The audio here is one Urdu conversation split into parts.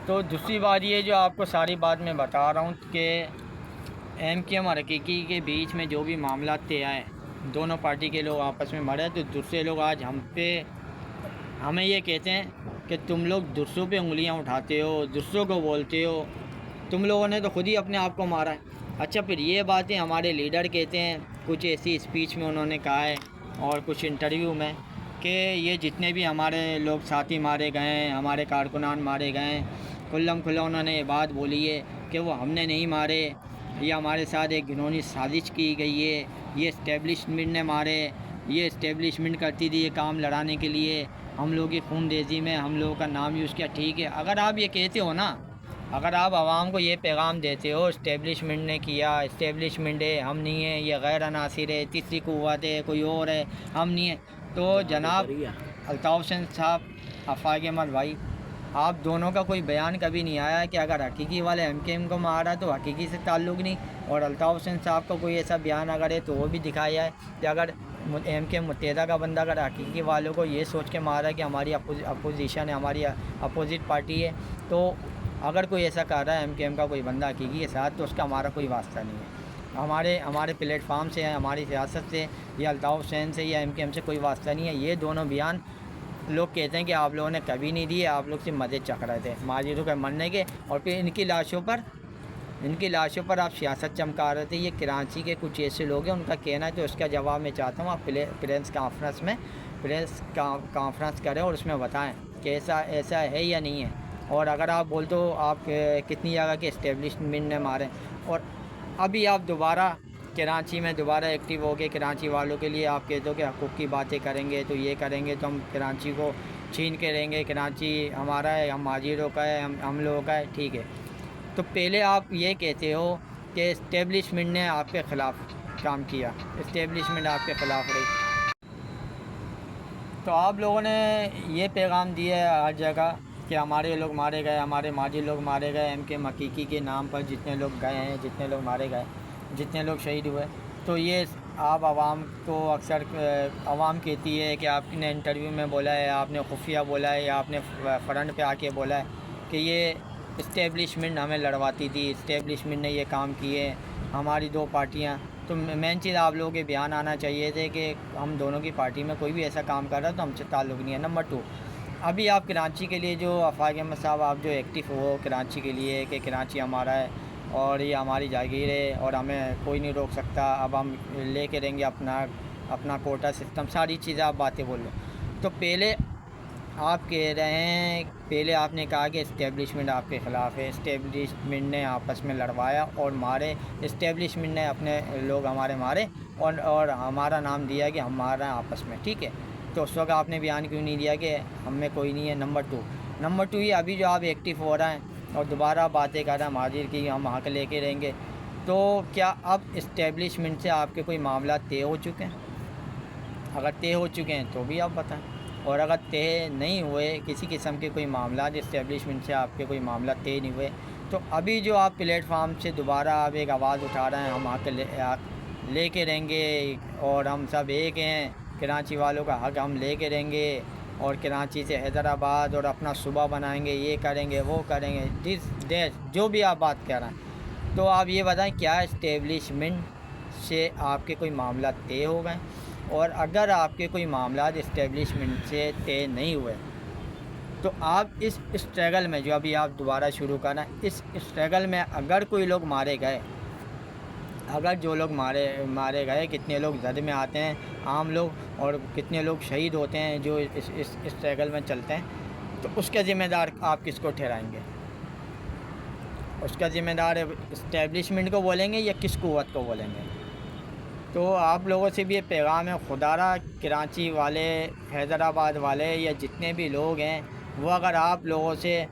تو دوسری بات یہ جو آپ کو ساری بات میں بتا رہا ہوں کہ ایم کیو ایم اور حقیقی کے بیچ میں جو بھی معاملات طے آئے، دونوں پارٹی کے لوگ آپس میں مڑے، تو دوسرے لوگ آج ہمیں یہ کہتے ہیں کہ تم لوگ دوسروں پہ انگلیاں اٹھاتے ہو، دوسروں کو بولتے ہو، تم لوگوں نے تو خود ہی اپنے آپ کو مارا ہے۔ اچھا، پھر یہ باتیں ہمارے لیڈر کہتے ہیں، کچھ ایسی اسپیچ میں انہوں نے کہا ہے اور کچھ انٹرویو میں، کہ یہ جتنے بھی ہمارے لوگ ساتھی مارے گئے ہیں، ہمارے کارکنان مارے گئے ہیں، کھلم کھلا انہوں نے یہ بات بولی ہے کہ وہ ہم نے نہیں مارے، یہ ہمارے ساتھ ایک گھنونی سازش کی گئی ہے، یہ اسٹیبلشمنٹ نے مارے، یہ اسٹیبلشمنٹ کرتی تھی یہ کام لڑانے کے لیے، ہم لوگوں کی خون ریزی میں ہم لوگوں کا نام یوز کیا۔ ٹھیک ہے، اگر آپ یہ کہتے ہو نا، اگر آپ عوام کو یہ پیغام دیتے ہو اسٹیبلشمنٹ نے کیا، اسٹیبلشمنٹ ہے، ہم نہیں ہیں، یہ غیر عناصر ہے، تیسری قوت ہے، کوئی اور ہے، ہم نہیں ہیں، تو جناب الطاف حسین صاحب، آفاق احمد بھائی، آپ دونوں کا کوئی بیان کبھی نہیں آیا کہ اگر حقیقی والے ایم کے ایم کو مارا تو حقیقی سے تعلق نہیں، اور الطاف حسین صاحب کا کوئی ایسا بیان اگر ہے تو وہ بھی دکھایا ہے کہ اگر ایم کے متحدہ کا بندہ اگر حقیقی والوں کو یہ سوچ کے مارا کہ ہماری اپوزیشن ہے، ہماری اپوزٹ پارٹی ہے، تو اگر کوئی ایسا کر رہا ہے ایم کے ایم کا کوئی بندہ حقیقی کے ساتھ، تو اس کا ہمارا کوئی واسطہ نہیں ہے، ہمارے پلیٹ فارم سے ہے، ہماری سیاست سے یا الطاف حسین سے یا ایم کے ایم سے کوئی واسطہ نہیں ہے۔ یہ دونوں بیان لوگ کہتے ہیں کہ آپ لوگوں نے کبھی نہیں دیے، آپ لوگ سے مزے چکھ رہے تھے ماجدوں کے مرنے کے، اور پھر ان کی لاشوں پر آپ سیاست چمکا رہے تھے۔ یہ کراچی کے کچھ ایسے لوگ ہیں، ان کا کہنا ہے، تو اس کا جواب میں چاہتا ہوں آپ پریس کانفرنس کریں اور اس میں بتائیں کہ ایسا ہے یا نہیں ہے، اور اگر آپ بولتے ہو آپ کتنی جگہ کے اسٹیبلشمنٹ نے مارے، اور ابھی آپ دوبارہ کراچی میں دوبارہ ایکٹیو ہو کے کراچی والوں کے لیے آپ کہتے ہو کہ حقوق کی باتیں کریں گے، تو یہ کریں گے تو ہم کراچی کو چھین کے رہیں گے، کراچی ہمارا ہے، ہم ماجروں کا ہے، ہم لوگوں کا ہے، ٹھیک ہے، تو پہلے آپ یہ کہتے ہو کہ اسٹیبلشمنٹ نے آپ کے خلاف کام کیا، اسٹیبلشمنٹ آپ کے خلاف رہی، تو آپ لوگوں نے یہ پیغام دیا ہے ہر جگہ کہ ہمارے لوگ مارے گئے، ہمارے ماجی لوگ مارے گئے، ایم کے حقیقی کے نام پر جتنے لوگ گئے ہیں، جتنے لوگ مارے گئے، جتنے لوگ شہید ہوئے، تو یہ آپ عوام کو اکثر عوام کہتی ہے کہ آپ نے انٹرویو میں بولا ہے، آپ نے خفیہ بولا ہے، یا آپ نے فرنٹ پہ آ کے بولا ہے کہ یہ اسٹیبلشمنٹ ہمیں لڑواتی تھی، اسٹیبلشمنٹ نے یہ کام کیے، ہماری دو پارٹیاں، تو مین چیز آپ لوگوں کے بیان آنا چاہیے تھے کہ ہم دونوں کی پارٹی میں کوئی بھی ایسا کام کر رہا ہے تو ہم سے تعلق نہیں ہے۔ نمبر 2، ابھی آپ کراچی کے لیے جو آفاق احمد صاحب آپ جو ایکٹیو ہو کراچی کے لیے کہ کراچی ہمارا ہے اور یہ ہماری جاگیر ہے اور ہمیں کوئی نہیں روک سکتا، اب ہم لے کے رہیں گے اپنا کوٹا سسٹم، ساری چیزیں آپ باتیں بول رہے ہو، تو پہلے آپ کہہ رہے ہیں، پہلے آپ نے کہا کہ اسٹیبلشمنٹ آپ کے خلاف ہے، اسٹیبلشمنٹ نے آپس میں لڑوایا اور مارے، اسٹیبلشمنٹ نے اپنے لوگ ہمارے مارے اور ہمارا نام دیا کہ ہم مار رہے ہیں آپس میں، ٹھیک ہے، تو اس وقت آپ نے بیان کیوں نہیں دیا کہ ہم میں کوئی نہیں ہے؟ نمبر 2 یہ ابھی جو آپ ایکٹیو ہو رہے ہیں اور دوبارہ باتیں کر رہے ہیں مہاجر کی، ہم حق لے کے رہیں گے، تو کیا اب اسٹیبلشمنٹ سے آپ کے کوئی معاملات طے ہو چکے ہیں؟ اگر طے ہو چکے ہیں تو بھی آپ بتائیں، اور اگر طے نہیں ہوئے، کسی قسم کے کوئی معاملات اسٹیبلشمنٹ سے آپ کے کوئی معاملات طے نہیں ہوئے، تو ابھی جو آپ پلیٹ فارم سے دوبارہ آپ ایک آواز اٹھا رہے ہیں، ہم حق لے کے رہیں گے اور ہم سب ایک ہیں، کراچی والوں کا حق ہم لے کے رہیں گے، اور کراچی سے حیدرآباد اور اپنا صوبہ بنائیں گے، یہ کریں گے، وہ کریں گے، جو بھی آپ بات کر رہے ہیں، تو آپ یہ بتائیں کیا اسٹیبلشمنٹ سے آپ کے کوئی معاملات طے ہو گئے؟ اور اگر آپ کے کوئی معاملات اسٹیبلشمنٹ سے طے نہیں ہوئے تو آپ اس اسٹرگل میں جو ابھی آپ دوبارہ شروع کریں، اس اسٹرگل میں اگر کوئی لوگ مارے گئے، اگر جو لوگ مارے گئے، کتنے لوگ زد میں آتے ہیں عام لوگ، اور کتنے لوگ شہید ہوتے ہیں جو اس اسٹرگل میں چلتے ہیں، تو اس کا ذمہ دار آپ کس کو ٹھہرائیں گے؟ اس کا ذمہ دار اسٹیبلشمنٹ کو بولیں گے یا کس قوت کو بولیں گے؟ تو آپ لوگوں سے بھی یہ پیغام ہے، خدا را کراچی والے، حیدرآباد والے یا جتنے بھی لوگ ہیں، وہ اگر آپ لوگوں سے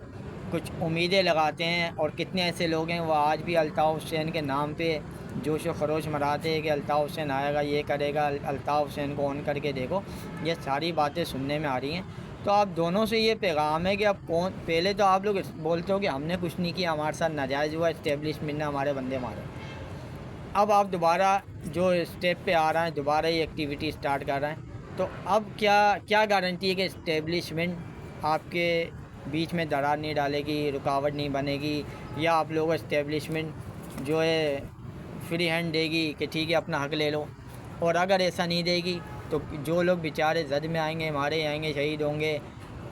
کچھ امیدیں لگاتے ہیں، اور کتنے ایسے لوگ ہیں وہ آج بھی الطاف حسین کے نام پہ جوش و خروش مراتے ہیں کہ الطاف حسین آئے گا، یہ کرے گا، الطاف حسین کو آن کر کے دیکھو، یہ ساری باتیں سننے میں آ رہی ہیں، تو آپ دونوں سے یہ پیغام ہے کہ اب پہلے تو آپ لوگ بولتے ہو کہ ہم نے کچھ نہیں کیا، ہمارے ساتھ ناجائز ہوا، اسٹیبلشمنٹ نے ہمارے بندے مارے، اب آپ دوبارہ جو اسٹیپ پہ آ رہے ہیں، دوبارہ یہ ایکٹیویٹی سٹارٹ کر رہے ہیں، تو اب کیا گارنٹی ہے کہ اسٹیبلشمنٹ آپ کے بیچ میں درار نہیں ڈالے گی, رکاوٹ نہیں بنے گی, یا آپ لوگوں کو اسٹیبلشمنٹ جو ہے فری ہینڈ دے گی کہ ٹھیک ہے اپنا حق لے لو. اور اگر ایسا نہیں دے گی تو جو لوگ بیچارے زد میں آئیں گے, مارے جائیں گے, شہید ہوں گے,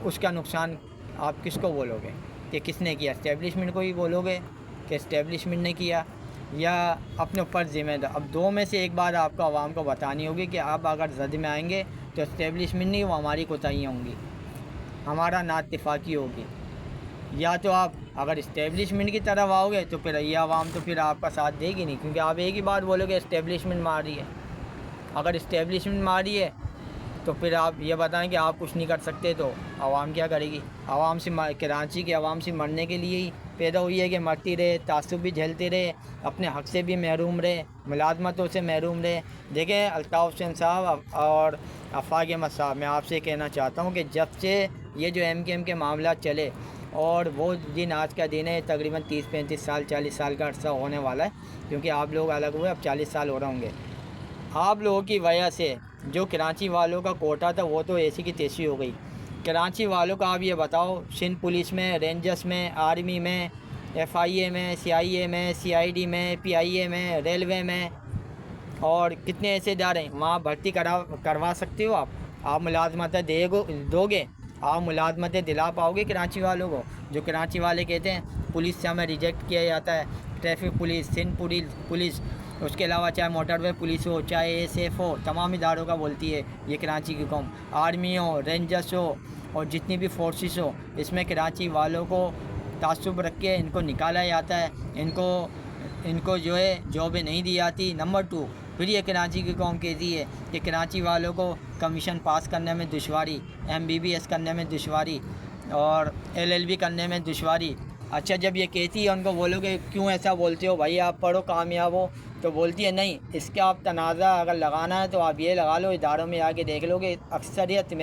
اس کا نقصان آپ کس کو بولو گے کہ کس نے کیا؟ اسٹیبلشمنٹ کو ہی بولو گے کہ اسٹیبلشمنٹ نے کیا, یا اپنے اوپر ذمہ دار؟ اب دو میں سے ایک بات آپ کو عوام کو بتانی ہوگی کہ آپ اگر زد میں آئیں گے تو اسٹیبلشمنٹ نہیں, وہ ہماری کوتاہیاں ہوں گی, ہمارا نااتفاقی ہوگی. یا تو آپ اگر اسٹیبلشمنٹ کی طرف آؤ گے تو پھر یہ عوام تو پھر آپ کا ساتھ دے گی نہیں, کیونکہ آپ ایک ہی بات بولو گے اسٹیبلشمنٹ مار رہی ہے. اگر اسٹیبلشمنٹ مار رہی ہے تو پھر آپ یہ بتائیں کہ آپ کچھ نہیں کر سکتے, تو عوام کیا کرے گی؟ عوام سے کراچی کے عوام سے مرنے کے لیے ہی پیدا ہوئی ہے کہ مرتی رہے, تعصب بھی جھیلتے رہے, اپنے حق سے بھی محروم رہے, ملازمتوں سے محروم رہے. دیکھیں الطاف حسین صاحب اور آفاق احمد صاحب, میں آپ سے کہنا چاہتا ہوں کہ جب سے یہ جو ایم کے معاملات چلے, اور وہ دن آج کا دن ہے, تقریباً 30-35 سال 40 سال کا عرصہ ہونے والا ہے, کیونکہ آپ لوگ الگ ہوئے اب 40 سال ہو رہے ہوں گے. آپ لوگوں کی وجہ سے جو کراچی والوں کا کوٹا تھا وہ تو ایسی کی تیسی ہو گئی. کراچی والوں کا آپ یہ بتاؤ, سندھ پولیس میں, رینجرس میں, آرمی میں, FIA میں, CIA میں, CID میں, PIA میں, ریلوے میں, اور کتنے ایسے ادارے ہیں وہاں بھرتی کروا سکتے ہو آپ. آپ ملازمتیں دو گے, آپ ملازمتیں دلا پاؤ گے کراچی والوں کو؟ جو کراچی والے کہتے ہیں پولیس سے ہمیں ریجیکٹ کیا جاتا ہے, ٹریفک پولیس, سندھ پولیس, اس کے علاوہ چاہے موٹر وے پولیس ہو, چاہے SF ہو, تمام اداروں کا بولتی ہے یہ کراچی کی قوم. آرمی ہو, رینجرس ہو, اور جتنی بھی فورسز ہو, اس میں کراچی والوں کو تعصب رکھ کے ان کو نکالا جاتا ہے, ان کو جو ہے جابیں نہیں دی جاتی. نمبر 2, پھر یہ کراچی کی قوم کہتی ہے کہ کراچی والوں کو کمیشن پاس کرنے میں دشواری, MBBS کرنے میں دشواری, اور LLB کرنے میں دشواری. اچھا جب یہ کہتی ہے ان کو بولو کہ کیوں ایسا بولتے ہو بھائی, آپ پڑھو کامیاب ہو, تو بولتی ہے نہیں, اس کا آپ تنازع اگر لگانا ہے تو آپ یہ لگا لو, اداروں میں آ کے دیکھ لو کہ اکثریت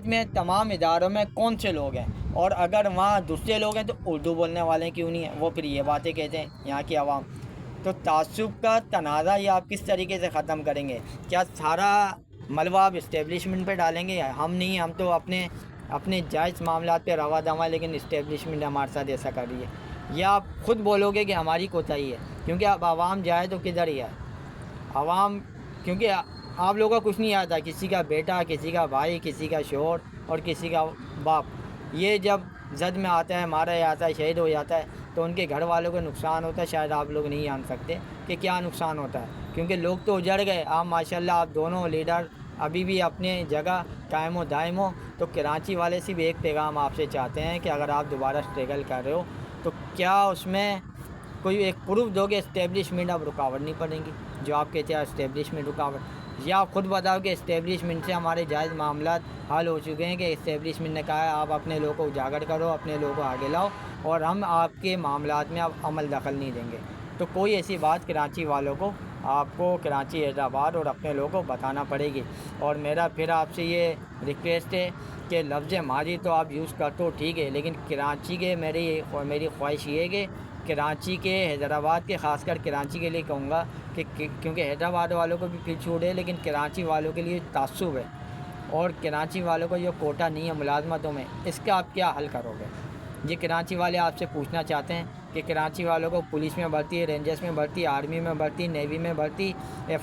میں تمام اداروں میں کون سے لوگ ہیں, اور اگر وہاں دوسرے لوگ ہیں تو اردو بولنے والے کیوں نہیں ہیں؟ وہ پھر یہ باتیں کہتے ہیں یہاں کی عوام. تو تعصب کا تنازع یہ آپ کس طریقے سے ختم کریں گے؟ کیا سارا ملبہ آپ اسٹیبلشمنٹ پہ ڈالیں گے؟ ہم نہیں, ہم تو اپنے جائز معاملات پہ روا دوا, لیکن اسٹیبلشمنٹ ہمارے ساتھ ایسا کر رہی ہے. یا آپ خود بولو گے کہ ہماری کوتاہی ہے, کیونکہ اب عوام جائے تو کدھر ہی ہے عوام, کیونکہ آپ لوگوں کو کچھ نہیں آتا, کسی کا بیٹا, کسی کا بھائی, کسی کا شوہر اور کسی کا باپ, یہ جب زد میں آتا ہے, مارا جاتا ہے, شہید ہو جاتا ہے, تو ان کے گھر والوں کو نقصان ہوتا ہے. شاید آپ لوگ نہیں جان سکتے کہ کیا نقصان ہوتا ہے, کیونکہ لوگ تو اجڑ گئے. آپ ماشاءاللہ آپ دونوں لیڈر ابھی بھی اپنے جگہ قائم و دائم ہو. تو کراچی والے سے بھی ایک پیغام آپ سے چاہتے ہیں کہ اگر آپ دوبارہ اسٹرگل کر رہے ہو تو کیا اس میں کوئی ایک پروف دو گے اسٹیبلشمنٹ اب رکاوٹ نہیں پڑیں گی, جو آپ کہتے ہیں اسٹیبلشمنٹ رکاوٹ, یا آپ خود بتاؤ کہ اسٹیبلشمنٹ سے ہمارے جائز معاملات حل ہو چکے ہیں, کہ اسٹیبلشمنٹ نے کہا ہے آپ اپنے لوگوں کو اجاگر کرو, اپنے لوگوں کو آگے لاؤ, اور ہم آپ کے معاملات میں اب عمل دخل نہیں دیں گے. تو کوئی ایسی بات کراچی والوں کو, آپ کو کراچی حیدرآباد اور اپنے لوگوں کو بتانا پڑے گی. اور میرا پھر آپ سے یہ ریکویسٹ ہے کہ لفظ ماضی تو آپ یوز کرتے ہو ٹھیک ہے, لیکن کراچی کے میری خواہش یہ ہے کہ کراچی کے, حیدرآباد کے, خاص کر کراچی کے لیے کہوں گا کہ کیونکہ حیدرآباد والوں کو بھی پھر چھوٹ ہے, لیکن کراچی والوں کے لیے تعصب ہے, اور کراچی والوں کو جو کوٹا نہیں ہے ملازمتوں میں, اس کا آپ کیا حل کرو گے؟ یہ کراچی والے آپ سے پوچھنا چاہتے ہیں کہ کراچی والوں کو پولیس میں بھرتی, رینجرس میں بھرتی, آرمی میں بھرتی, نیوی میں بھرتی,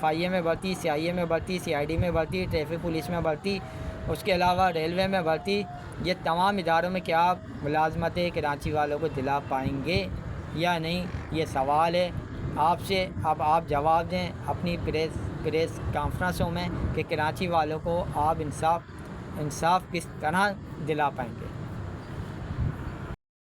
FIA میں بھرتی, CIA میں بھرتی, CID میں بھرتی, ٹریفک پولیس میں بھرتی, اس کے علاوہ ریلوے میں بھرتی, یہ تمام اداروں میں کیا آپ ملازمتیں کراچی والوں کو دلا پائیں گے یا نہیں؟ یہ سوال ہے آپ سے. اب آپ جواب دیں اپنی پریس کانفرنسوں میں کہ کراچی والوں کو آپ انصاف کس طرح دلا پائیں گے.